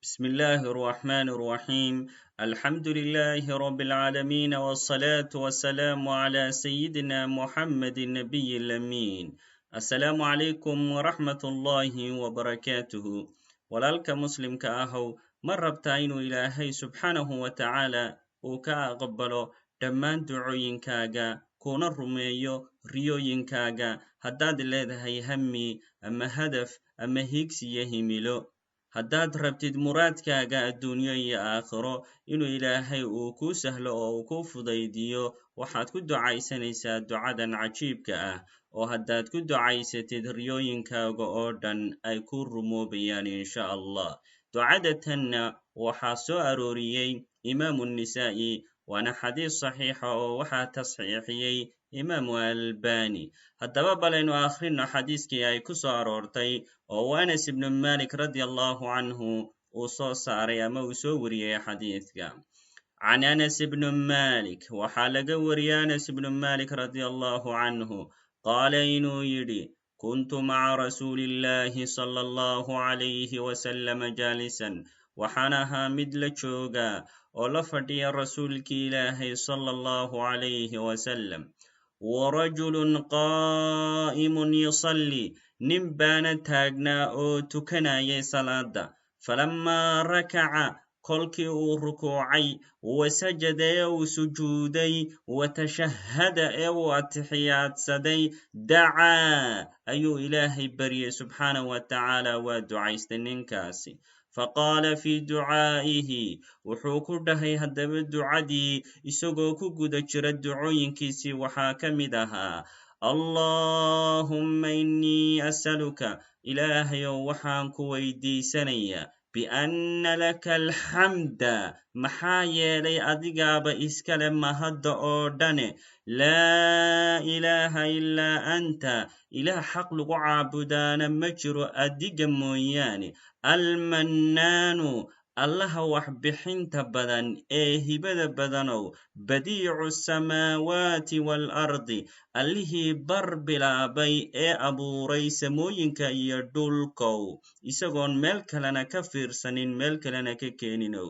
بسم الله الرحمن الرحيم الحمد لله رب العالمين والصلاة والسلام على سيدنا محمد النبي الأمين السلام عليكم ورحمة الله وبركاته ولالك مسلم كأهو مربتين إلهي سبحانه وتعالى وكأقبله دمان دعوينكاغا كون الرميو ريوينكاغا هداد leedahay hami ama hadaf ama higsi yahimilo haddaad rabtid muraadkaaga adduunyo iyo aakhiro inuu ilaahay uu kuu sahlo oo uu kuu fudaydiyo waxaad ku ducaysanaysaa ducadan cajiibka ah oo haddaad ku ducaysatid riyooyinkaaga oo dhan ay kuu rumoobayaan insha allah ducadatanna waxaa soo arooriyey imaamu nisaa'i waana xadiis saxiixa oo waxaa tasxiixiyey imaamu albani haddaba balaynu akhrino xadiiskii ay ku soo aroortay oo anas ibnu malik radi allahu canhu uu soo saaray ama uu soo wariyey xadiidka can anas ibnu malik waxaa laga wariyey anas ibnu malik radi allahu canhu qaala inuu yidhi kuntu maca rasuulillahi sala allahu calayhi wasalama jaalisan waxaan ahaa mid la jooga oo la fadhiya rasuulkii ilaahay sala allahu calayhi wasalam warajulun qaa'imun yusalli nin baana taagnaa oo tukanayay salaada falammaa rakaca kolkii uu rukuucay wasajada ee uu sujuuday watashahada ee uu atixiyaadsaday dacaa ayuu ilaahay baryey subxaanahu wa tacaala waa ducaystay ninkaasi faqaala fii ducaa'ihi wuxuu ku dhahay haddaba ducadii isagoo ku guda jira ducooyinkiisii waxaa ka mid ahaa allahumma innii asaluka ilaahayow waxaan ku weydiisanayaa bianna laka alxamda maxaa yeelay adigaaba iskale mahadda oo dhane laa ilaaha ilaa anta ilaah xaq lagu caabudaana ma jiro adiga mooyaane almannaanu allaha waxbixinta badan ee hibada badanow badiicu samaawaati waalardi allihii bar bilaabay ee abuuray samooyinka iyo dhulkow isagoon meel kalena ka fiirsanin meel kalena ka keeninow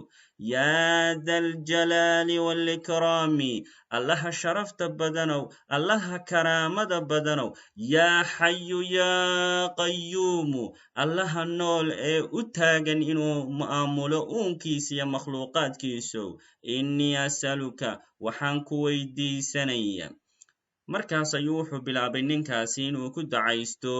yaa daljalaali waalikraami allaha sharafta badanow allaha karaamada badanow yaa xayu yaa qayuumu allaha nool ee u taagan inuu ma'aamulo uunkiisa iyo makhluuqaadkiisow innii asaluka waxaan ku weydiisanaya markaas ayuu wuxuu bilaabay ninkaasi inuu ku dacaysto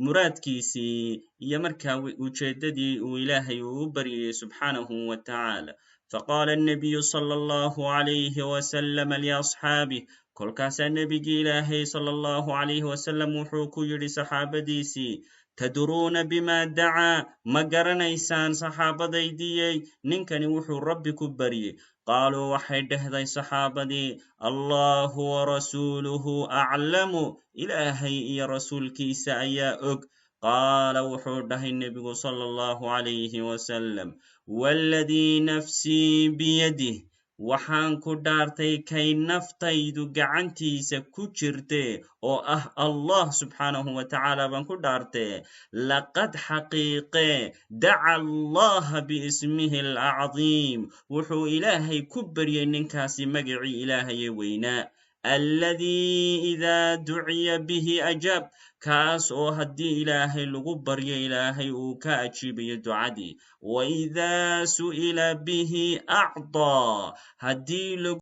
muraadkiisii iyo markaa ujeeddadii uu ilaahay uu u baryayey subxaanahu wa tacaala faqaala annabiyu sala allahu calayhi wasalam liasxaabih kolkaasaa nebigii ilaahay sala allahu calayhi wasalam wuxuu ku yidhi saxaabadiisii tadruuna bimaa dacaa ma garanaysaan saxaabadaydiyey ninkani wuxuu rabbi ku baryey qaaluu waxay dhehday saxaabadii allahu warasuuluhu aclamu ilaahay iyo rasuulkiisa ayaa og qaala wuxuu dhahay nebigu sala allahu calayhi wasalam waaladii nafsii biyadih waxaan ku dhaartay kay naftaydu gacantiisa ku jirte oo ah allah subxaanahu wa tacaala baan ku dhaartee laqad xaqiiqee daca allaha biismihi alacdiim wuxuu ilaahay ku baryey ninkaasi magacii ilaahaye weynaa alladii idaa duciya bihi ajaab kaas oo haddii ilaahay lagu baryo ilaahay uu ka ajiibayo ducadii wa idaa su'ila bihi acdaa haddii